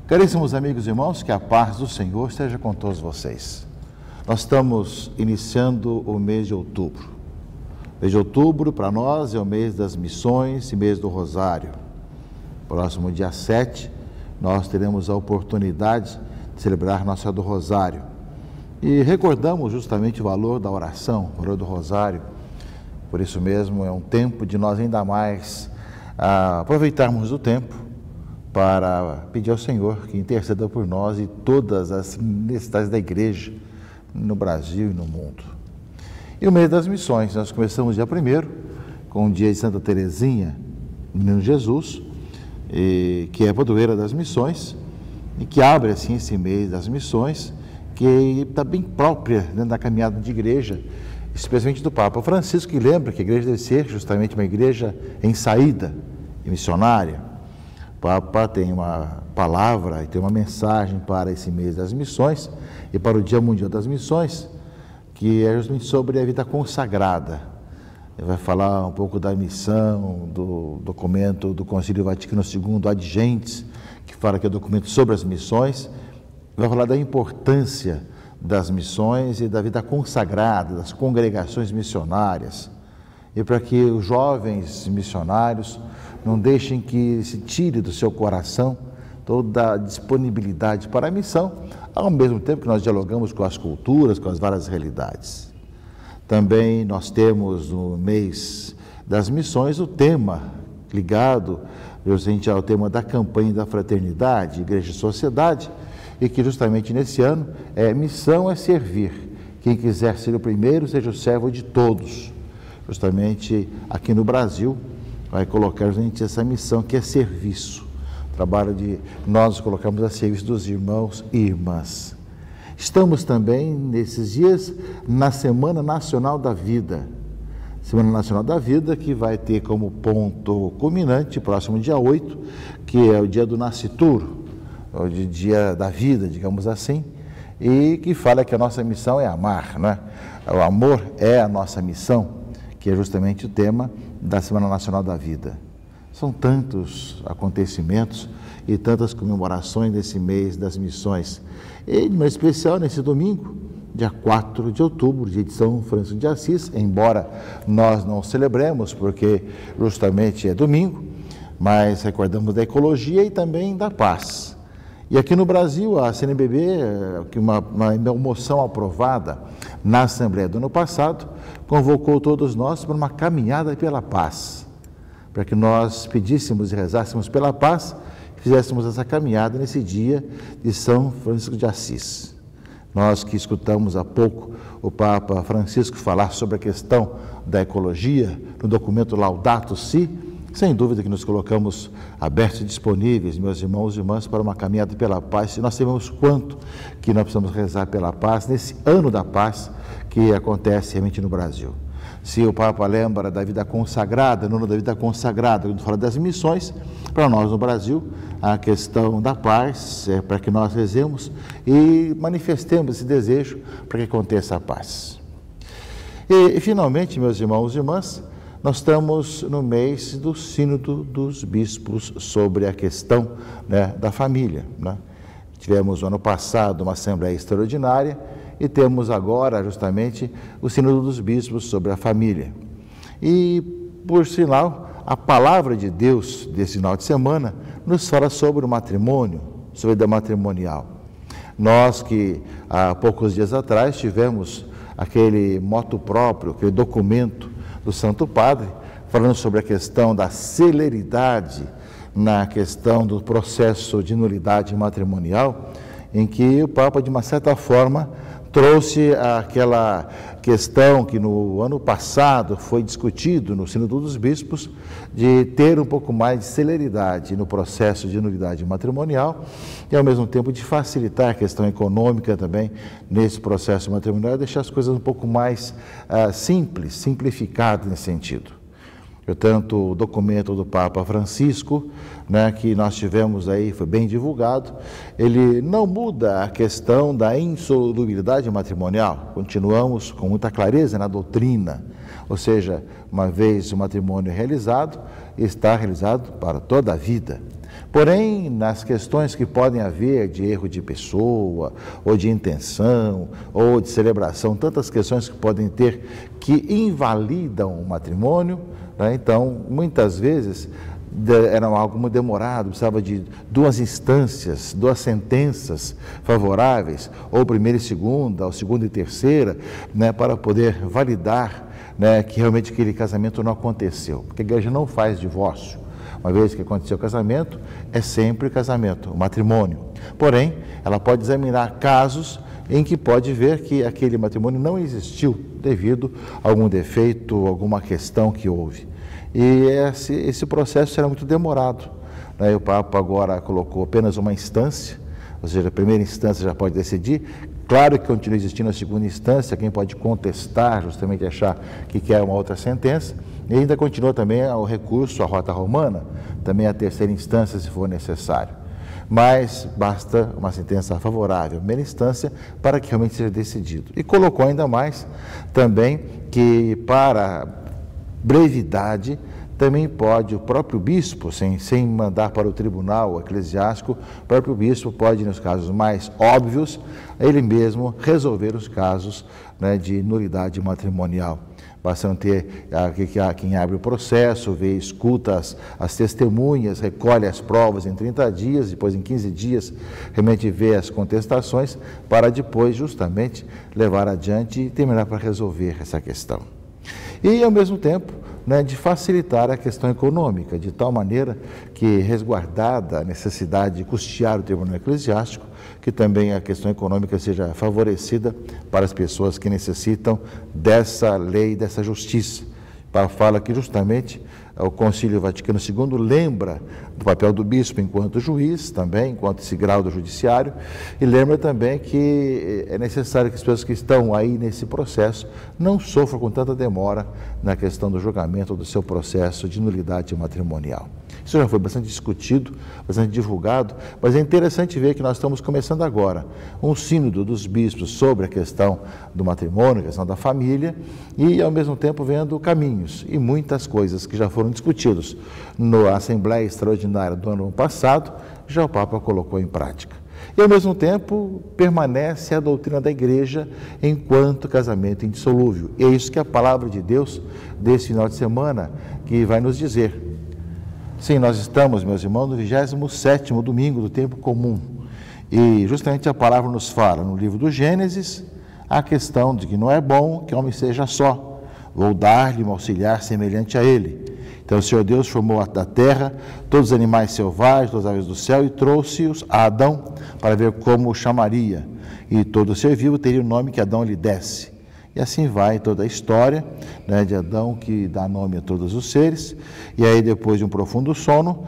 Caríssimos amigos e irmãos, que a paz do Senhor esteja com todos vocês. Nós estamos iniciando o mês de outubro. O mês de outubro, para nós, é o mês das missões e mês do Rosário. Próximo dia 7, nós teremos a oportunidade de celebrar Nossa Senhora do Rosário. E recordamos justamente o valor da oração, o valor do Rosário. Por isso mesmo, é um tempo de nós ainda mais aproveitarmos o tempo para pedir ao Senhor que interceda por nós e todas as necessidades da igreja no Brasil e no mundo. E o mês das missões, nós começamos dia 1º, com o dia de Santa Teresinha, Menino Jesus, que é a padroeira das missões, e que abre assim esse mês das missões, que está bem própria dentro da caminhada de igreja, especialmente do Papa Francisco, que lembra que a igreja deve ser justamente uma igreja em saída e missionária. O Papa tem uma palavra e tem uma mensagem para esse mês das missões e para o Dia Mundial das Missões, que é justamente sobre a vida consagrada. Ele vai falar um pouco da missão, do documento do Concílio Vaticano II, Ad Gentes, que fala que é o documento sobre as missões. Vai falar da importância das missões e da vida consagrada, das congregações missionárias. E para que os jovens missionários não deixem que se tire do seu coração toda a disponibilidade para a missão, ao mesmo tempo que nós dialogamos com as culturas, com as várias realidades. Também nós temos no mês das missões o tema ligado justamente ao tema da campanha da fraternidade, igreja e sociedade, e que justamente nesse ano missão é servir. Quem quiser ser o primeiro, seja o servo de todos. Justamente aqui no Brasil, vai colocar justamente essa missão que é serviço. O trabalho de nós colocamos a serviço dos irmãos e irmãs. Estamos também, nesses dias, na Semana Nacional da Vida. Semana Nacional da Vida, que vai ter como ponto culminante, próximo dia 8, que é o dia do nascituro, o dia da vida, digamos assim, e que fala que a nossa missão é amar, né? O amor é a nossa missão, que é justamente o tema da Semana Nacional da Vida. São tantos acontecimentos e tantas comemorações nesse mês das missões. E, de maneira especial, nesse domingo, dia 4 de outubro, dia de São Francisco de Assis, embora nós não celebremos, porque justamente é domingo, mas recordamos da ecologia e também da paz. E aqui no Brasil, a CNBB, uma moção aprovada na Assembleia do ano passado, convocou todos nós para uma caminhada pela paz, para que nós pedíssemos e rezássemos pela paz, fizéssemos essa caminhada nesse dia de São Francisco de Assis. Nós que escutamos há pouco o Papa Francisco falar sobre a questão da ecologia, no documento Laudato Si, sem dúvida que nos colocamos abertos e disponíveis, meus irmãos e irmãs, para uma caminhada pela paz, e nós sabemos quanto que nós precisamos rezar pela paz, nesse ano da paz que acontece realmente no Brasil. Se o Papa lembra da vida consagrada, no ano da vida consagrada, quando fala das missões, para nós no Brasil, a questão da paz é para que nós rezemos e manifestemos esse desejo para que aconteça a paz. E finalmente, meus irmãos e irmãs, nós estamos no mês do Sínodo dos Bispos sobre a questão, da família, né? Tivemos no ano passado uma Assembleia Extraordinária e temos agora justamente o Sínodo dos Bispos sobre a família. E, por sinal, a palavra de Deus desse final de semana nos fala sobre o matrimônio, sobre a vida matrimonial. Nós que há poucos dias atrás tivemos aquele motu próprio, aquele documento do Santo Padre, falando sobre a questão da celeridade na questão do processo de nulidade matrimonial, em que o Papa, de uma certa forma, trouxe aquela questão que no ano passado foi discutido no Sínodo dos Bispos, de ter um pouco mais de celeridade no processo de nulidade matrimonial e, ao mesmo tempo, de facilitar a questão econômica também nesse processo matrimonial e deixar as coisas um pouco mais simples, simplificadas nesse sentido. Portanto, o documento do Papa Francisco, né, que nós tivemos aí, foi bem divulgado, ele não muda a questão da insolubilidade matrimonial. Continuamos com muita clareza na doutrina, ou seja, uma vez o matrimônio realizado, está realizado para toda a vida. Porém, nas questões que podem haver de erro de pessoa, ou de intenção, ou de celebração, tantas questões que podem ter que invalidam o matrimônio, né? Então, muitas vezes era algo muito demorado, precisava de duas instâncias, duas sentenças favoráveis, ou primeira e segunda, ou segunda e terceira, né, para poder validar, né, que realmente aquele casamento não aconteceu, porque a igreja não faz divórcio. Uma vez que aconteceu o casamento, é sempre casamento, o matrimônio. Porém, ela pode examinar casos em que pode ver que aquele matrimônio não existiu devido a algum defeito, alguma questão que houve. E esse processo será muito demorado, né? O Papa agora colocou apenas uma instância, ou seja, a primeira instância já pode decidir. Claro que continua existindo a segunda instância, quem pode contestar, justamente achar que quer uma outra sentença. E ainda continua também o recurso à rota romana, também a terceira instância, se for necessário. Mas basta uma sentença favorável, primeira instância, para que realmente seja decidido. E colocou ainda mais também que, para brevidade, também pode o próprio bispo, sem mandar para o tribunal eclesiástico, o próprio bispo pode, nos casos mais óbvios, ele mesmo resolver os casos, né, de nulidade matrimonial. Basta ter quem abre o processo, vê, escuta as testemunhas, recolhe as provas em 30 dias, depois em 15 dias realmente vê as contestações, para depois justamente levar adiante e terminar para resolver essa questão. E ao mesmo tempo, né, de facilitar a questão econômica, de tal maneira que, resguardada a necessidade de custear o tribunal eclesiástico, que também a questão econômica seja favorecida para as pessoas que necessitam dessa lei, dessa justiça. Fala que justamente o Concílio Vaticano II lembra do papel do bispo enquanto juiz, também, enquanto esse grau do judiciário, e lembra também que é necessário que as pessoas que estão aí nesse processo não sofram com tanta demora na questão do julgamento do seu processo de nulidade matrimonial. Isso já foi bastante discutido, bastante divulgado, mas é interessante ver que nós estamos começando agora um sínodo dos bispos sobre a questão do matrimônio, a questão da família, e ao mesmo tempo vendo caminhos e muitas coisas que já foram discutidos na Assembleia Extraordinária do ano passado, já o Papa colocou em prática. E ao mesmo tempo permanece a doutrina da Igreja enquanto casamento indissolúvel. E é isso que a palavra de Deus desse final de semana que vai nos dizer. Sim, nós estamos, meus irmãos, no 27º domingo do tempo comum. E justamente a palavra nos fala, no livro do Gênesis, a questão de que não é bom que o homem seja só. Vou dar-lhe um auxiliar semelhante a ele. Então o Senhor Deus formou da terra todos os animais selvagens, todas as aves do céu, e trouxe-os a Adão para ver como o chamaria. E todo ser vivo teria o nome que Adão lhe desse. E assim vai toda a história, né, de Adão, que dá nome a todos os seres. E aí, depois de um profundo sono,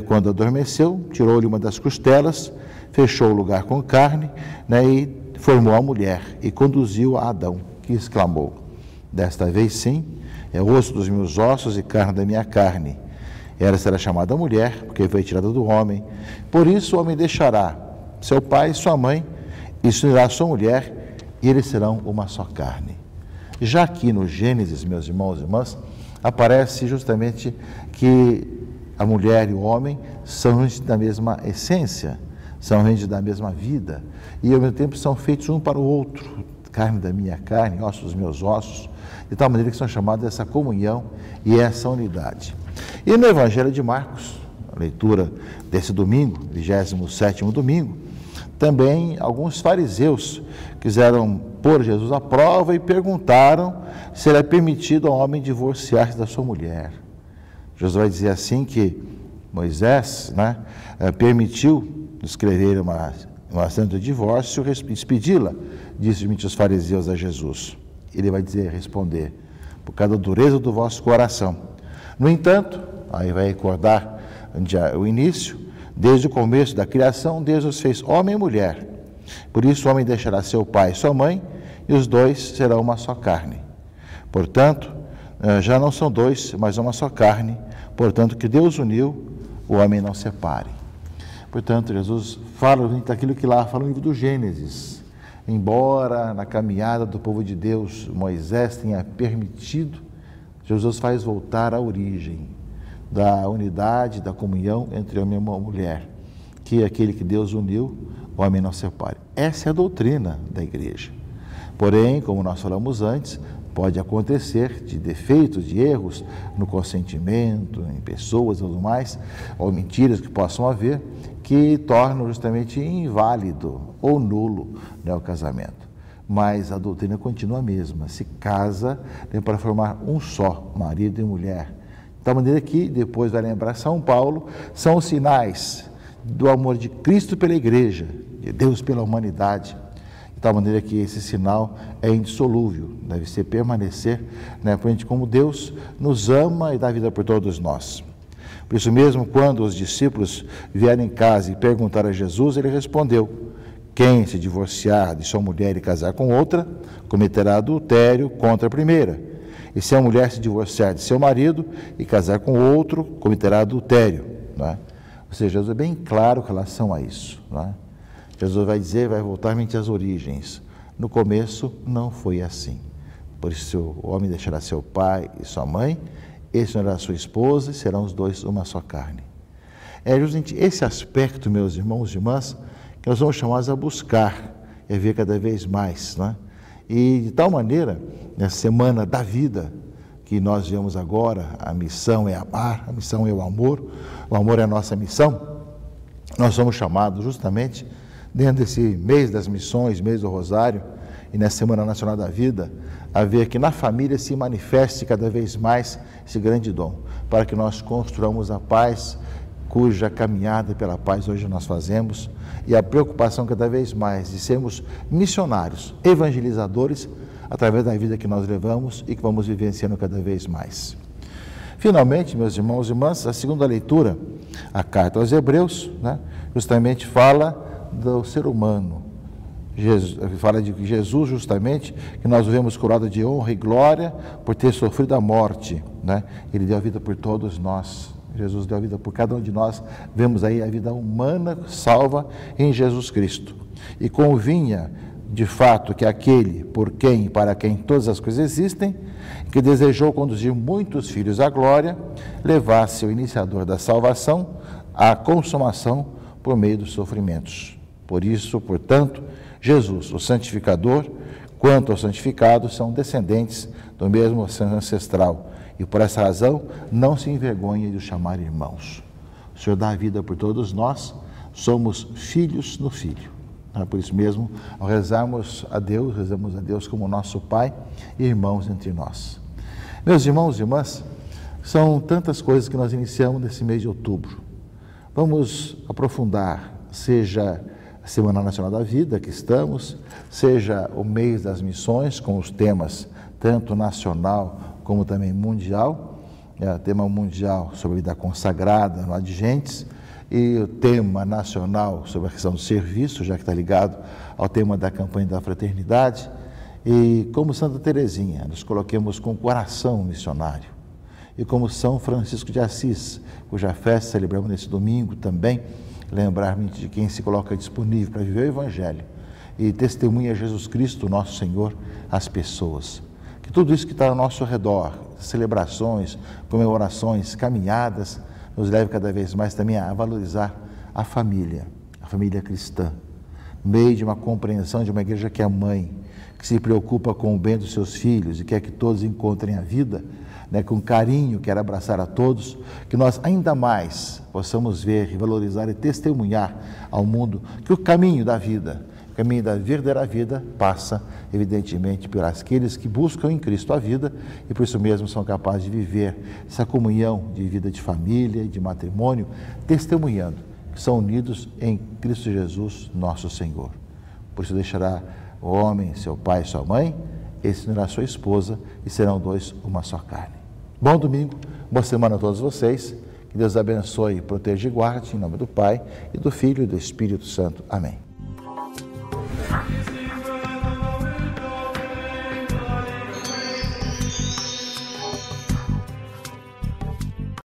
quando adormeceu, tirou-lhe uma das costelas, fechou o lugar com carne, né, e formou a mulher e conduziu a Adão, que exclamou: desta vez sim, é osso dos meus ossos e carne da minha carne. Ela será chamada mulher, porque foi tirada do homem. Por isso o homem deixará seu pai e sua mãe, e se unirá à sua mulher, e eles serão uma só carne. Já aqui no Gênesis, meus irmãos e irmãs, aparece justamente que a mulher e o homem são da mesma essência, são da mesma vida, e ao mesmo tempo são feitos um para o outro, carne da minha carne, ossos dos meus ossos, de tal maneira que são chamados essa comunhão e essa unidade. E no Evangelho de Marcos, a leitura desse domingo, 27º domingo, também alguns fariseus quiseram pôr Jesus à prova e perguntaram se era permitido ao homem divorciar-se da sua mulher. Jesus vai dizer assim que Moisés, né, permitiu escrever uma assinatura de divórcio e expedi-la, disse os fariseus a Jesus. Ele vai responder, por causa da dureza do vosso coração. No entanto, aí vai recordar o início, desde o começo da criação, Deus os fez homem e mulher. Por isso o homem deixará seu pai e sua mãe, e os dois serão uma só carne. Portanto, já não são dois, mas uma só carne. Portanto, que Deus uniu, o homem não separe. Portanto, Jesus fala daquilo que lá fala no livro do Gênesis. Embora na caminhada do povo de Deus Moisés tenha permitido, Jesus faz voltar à origem da unidade, da comunhão entre homem e mulher, que aquele que Deus uniu, o homem não separe. Essa é a doutrina da igreja. Porém, como nós falamos antes, pode acontecer de defeitos, de erros no consentimento, em pessoas e tudo mais, ou mentiras que possam haver, que tornam justamente inválido ou nulo, né, o casamento. Mas a doutrina continua a mesma, se casa para formar um só, marido e mulher. De tal maneira que, depois vai lembrar São Paulo, são os sinais do amor de Cristo pela igreja, de Deus pela humanidade. De tal maneira que esse sinal é indissolúvel, deve ser permanecer, né, como Deus nos ama e dá vida por todos nós. Por isso mesmo, quando os discípulos vieram em casa e perguntaram a Jesus, ele respondeu: quem se divorciar de sua mulher e casar com outra, cometerá adultério contra a primeira. E se a mulher se divorciar de seu marido e casar com outro, cometerá adultério. Não é? Ou seja, Jesus é bem claro com relação a isso. Não é? Jesus vai dizer, vai voltar mente às origens. No começo não foi assim. Por isso o homem deixará seu pai e sua mãe, esse será sua esposa, e serão os dois uma só carne. É justamente esse aspecto, meus irmãos e irmãs, que nós somos chamados a buscar e a ver cada vez mais. Né? E de tal maneira, nessa semana da vida que nós vemos agora, a missão é amar, a missão é o amor é a nossa missão, nós somos chamados justamente, dentro desse mês das missões, mês do Rosário, e nessa Semana Nacional da Vida, a ver que na família se manifeste cada vez mais esse grande dom, para que nós construamos a paz, cuja caminhada pela paz hoje nós fazemos, e a preocupação cada vez mais de sermos missionários, evangelizadores, através da vida que nós levamos e que vamos vivenciando cada vez mais. Finalmente, meus irmãos e irmãs, a segunda leitura, a carta aos Hebreus, né, justamente fala do ser humano. Fala de Jesus, justamente, que nós o vemos coroado de honra e glória por ter sofrido a morte. Né? Ele deu a vida por todos nós. Jesus deu a vida por cada um de nós. Vemos aí a vida humana salva em Jesus Cristo. E convinha, de fato, que aquele por quem e para quem todas as coisas existem, que desejou conduzir muitos filhos à glória, levasse o iniciador da salvação à consumação por meio dos sofrimentos. Por isso, portanto, Jesus, o santificador, quanto aos santificados, são descendentes do mesmo ancestral. E por essa razão, não se envergonhe de os chamar irmãos. O Senhor dá a vida por todos nós, somos filhos no Filho. Por isso mesmo, ao rezamos a Deus como nosso Pai e irmãos entre nós. Meus irmãos e irmãs, são tantas coisas que nós iniciamos nesse mês de outubro. Vamos aprofundar, seja a Semana Nacional da Vida que estamos, seja o mês das missões, com os temas tanto nacional como também mundial, o tema mundial sobre a vida consagrada no Adigentes, e o tema nacional sobre a questão do serviço, já que está ligado ao tema da campanha da fraternidade, e como Santa Teresinha, nos coloquemos com o coração missionário, e como São Francisco de Assis, cuja festa celebramos nesse domingo também, lembrar-me de quem se coloca disponível para viver o Evangelho e testemunha Jesus Cristo, nosso Senhor, às pessoas. Que tudo isso que está ao nosso redor, celebrações, comemorações, caminhadas, nos leve cada vez mais também a valorizar a família cristã, no meio de uma compreensão de uma igreja que é mãe, que se preocupa com o bem dos seus filhos e quer que todos encontrem a vida, né, com carinho, quer abraçar a todos, que nós ainda mais possamos ver e valorizar e testemunhar ao mundo que o caminho da vida, o caminho da verdadeira vida passa, evidentemente, por aqueles que buscam em Cristo a vida e por isso mesmo são capazes de viver essa comunhão de vida de família e de matrimônio, testemunhando que são unidos em Cristo Jesus, nosso Senhor. Por isso deixará o homem, seu pai e sua mãe, esse será sua esposa e serão dois uma só carne. Bom domingo, boa semana a todos vocês, que Deus abençoe, proteja e guarde, em nome do Pai, e do Filho e do Espírito Santo. Amém.